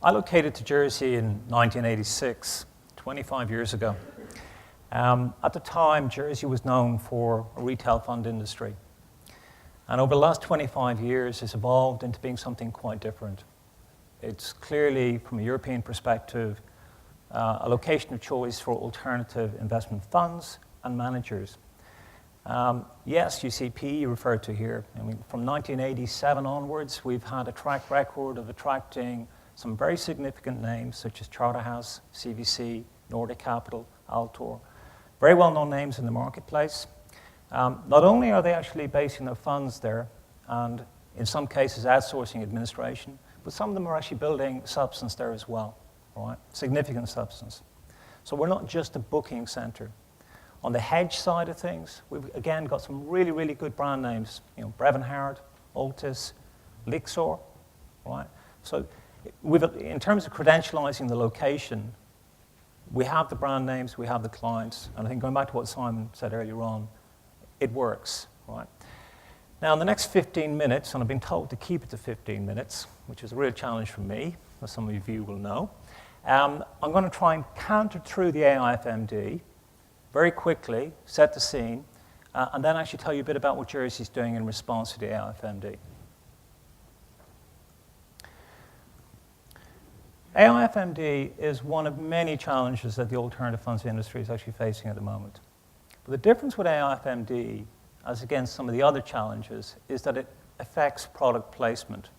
I located to Jersey in 1986, 25 years ago. At the time, Jersey was known for a retail fund industry. And over the last 25 years, it's evolved into being something quite different. It's clearly, from a European perspective, a location of choice for alternative investment funds and managers. Yes, you see PE referred to here. I mean, from 1987 onwards, we've had a track record of attracting some very significant names, such as Charterhouse, CVC, Nordic Capital, Altor. Very well-known names in the marketplace. Not only are they actually basing their funds there, and in some cases outsourcing administration, but some of them are actually building substance there as well, right? Significant substance. So we're not just a booking center. On the hedge side of things, we've again got some really, really good brand names. You know, Brevenhard, Altus, Lixor, right? So in terms of credentializing the location, we have the brand names, we have the clients, and I think going back to what Simon said earlier on, it works, right? Now, in the next 15 minutes, and I've been told to keep it to 15 minutes, which is a real challenge for me, as some of you will know, I'm going to try and canter through the AIFMD very quickly, set the scene, and then actually tell you a bit about what Jersey's doing in response to the AIFMD. AIFMD is one of many challenges that the alternative funds industry is actually facing at the moment. But the difference with AIFMD, as against some of the other challenges, is that it affects product placement.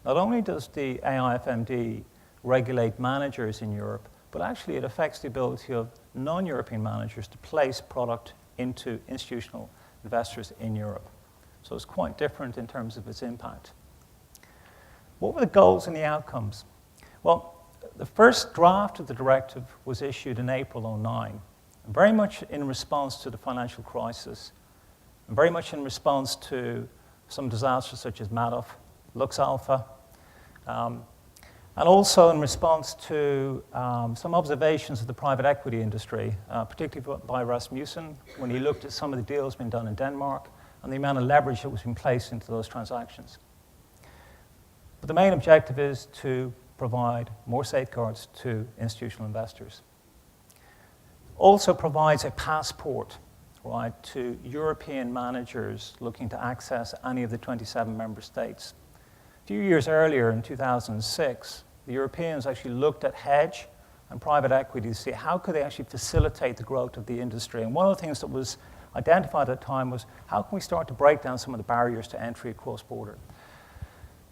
Not only does the AIFMD regulate managers in Europe, but actually it affects the ability of non-European managers to place product into institutional investors in Europe. So it's quite different in terms of its impact. What were the goals and the outcomes? Well, the first draft of the directive was issued in April 2009, very much in response to the financial crisis, and very much in response to some disasters such as Madoff, Lux Alpha, and also in response to some observations of the private equity industry, particularly by Rasmussen, when he looked at some of the deals being done in Denmark and the amount of leverage that was being placed into those transactions. But the main objective is to provide more safeguards to institutional investors. Also provides a passport, right, to European managers looking to access any of the 27 member states. A few years earlier, in 2006, the Europeans actually looked at hedge and private equity to see how could they actually facilitate the growth of the industry. And one of the things that was identified at the time was how can we start to break down some of the barriers to entry across border.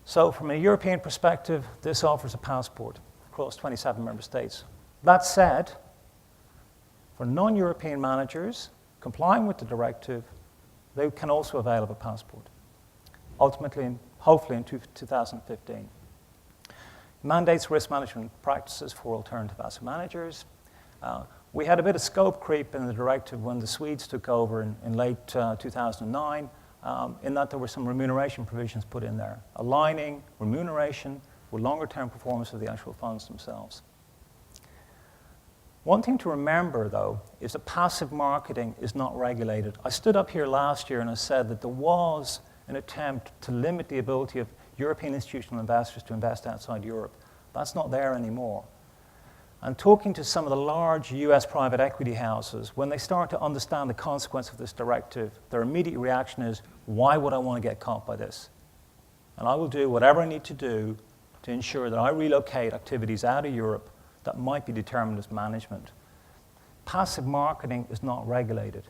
So from a European perspective, this offers a passport across 27 member states. That said, for non-European managers complying with the directive, they can also avail of a passport, ultimately, hopefully in 2015. Mandates risk management practices for alternative asset managers. We had a bit of scope creep in the directive when the Swedes took over in late 2009, in that there were some remuneration provisions put in there, aligning remuneration with longer-term performance of the actual funds themselves. One thing to remember, though, is that passive marketing is not regulated. I stood up here last year and I said that there was an attempt to limit the ability of European institutional investors to invest outside Europe. That's not there anymore. And talking to some of the large US private equity houses, when they start to understand the consequence of this directive, their immediate reaction is, why would I want to get caught by this? And I will do whatever I need to do to ensure that I relocate activities out of Europe that might be determined as management. Passive marketing is not regulated.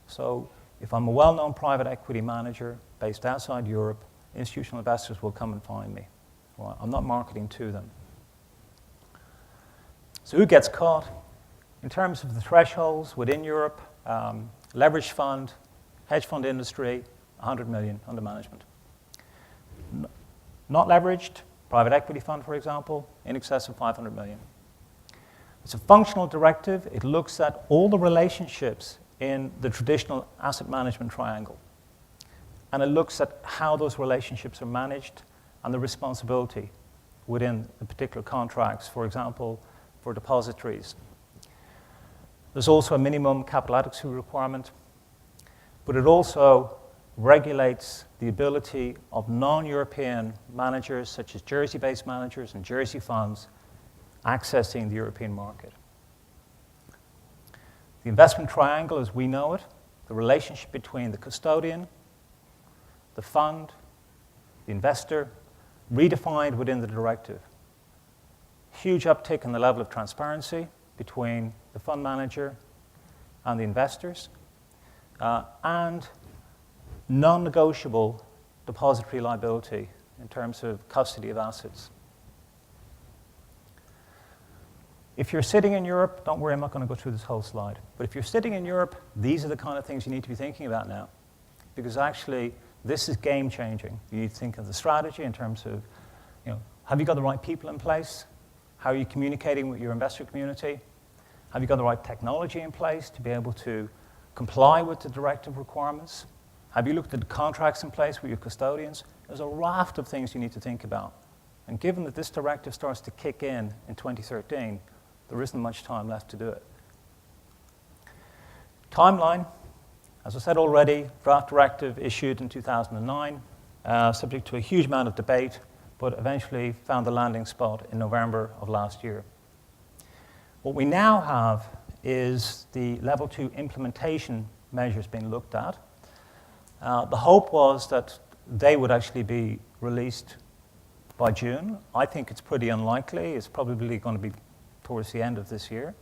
So if I'm a well-known private equity manager based outside Europe, institutional investors will come and find me. Well, I'm not marketing to them. So who gets caught? In terms of the thresholds within Europe, leveraged fund, hedge fund industry, 100 million under management. Not leveraged, private equity fund, for example, in excess of 500 million. It's a functional directive. It looks at all the relationships in the traditional asset management triangle. And it looks at how those relationships are managed and the responsibility within the particular contracts, for example, for depositories. There's also a minimum capital adequacy requirement, but it also regulates the ability of non-European managers, such as Jersey-based managers and Jersey funds, accessing the European market. The investment triangle, as we know it, the relationship between the custodian, the fund, the investor, redefined within the directive. Huge uptick in the level of transparency between the fund manager and the investors, and non-negotiable depository liability in terms of custody of assets. If you're sitting in Europe, don't worry, I'm not going to go through this whole slide, but if you're sitting in Europe, these are the kind of things you need to be thinking about now, because actually this is game-changing. You need to think of the strategy in terms of, have you got the right people in place? How are you communicating with your investor community? Have you got the right technology in place to be able to comply with the directive requirements? Have you looked at the contracts in place with your custodians? There's a raft of things you need to think about. And given that this directive starts to kick in 2013, there isn't much time left to do it. Timeline, as I said already, draft directive issued in 2009, subject to a huge amount of debate, but eventually found the landing spot in November of last year. What we now have is the level 2 implementation measures being looked at. The hope was that they would actually be released by June. I think it's pretty unlikely. It's probably going to be towards the end of this year.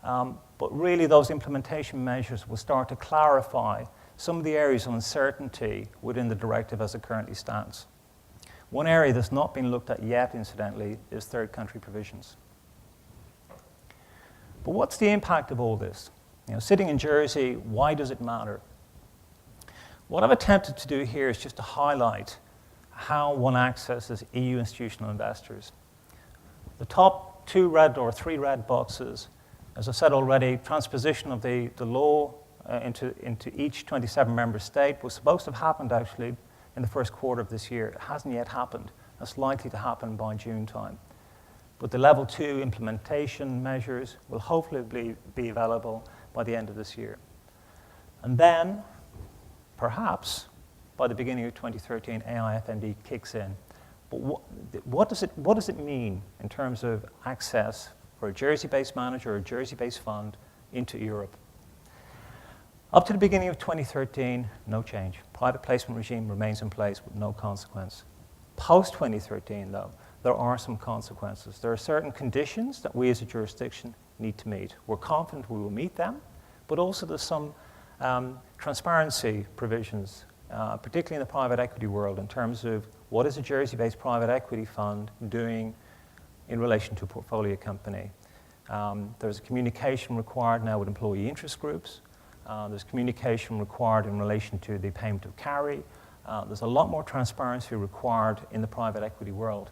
But really, those implementation measures will start to clarify some of the areas of uncertainty within the directive as it currently stands. One area that's not been looked at yet, incidentally, is third country provisions. But what's the impact of all this? Sitting in Jersey, why does it matter? What I've attempted to do here is just to highlight how one accesses EU institutional investors. The top 2 red or 3 red boxes, as I said already, transposition of the law into each 27 member state was supposed to have happened actually in the first quarter of this year. It hasn't yet happened. That's likely to happen by June time. But the level 2 implementation measures will hopefully be available by the end of this year. And then, perhaps, by the beginning of 2013, AIFMD kicks in. But what does it mean in terms of access for a Jersey-based manager or a Jersey-based fund into Europe? Up to the beginning of 2013, no change. Private placement regime remains in place with no consequence. Post-2013, though, there are some consequences. There are certain conditions that we as a jurisdiction need to meet. We're confident we will meet them, but also there's some transparency provisions, particularly in the private equity world, in terms of what is a Jersey-based private equity fund doing in relation to a portfolio company. There's a communication required now with employee interest groups. There's communication required in relation to the payment of carry. There's a lot more transparency required in the private equity world.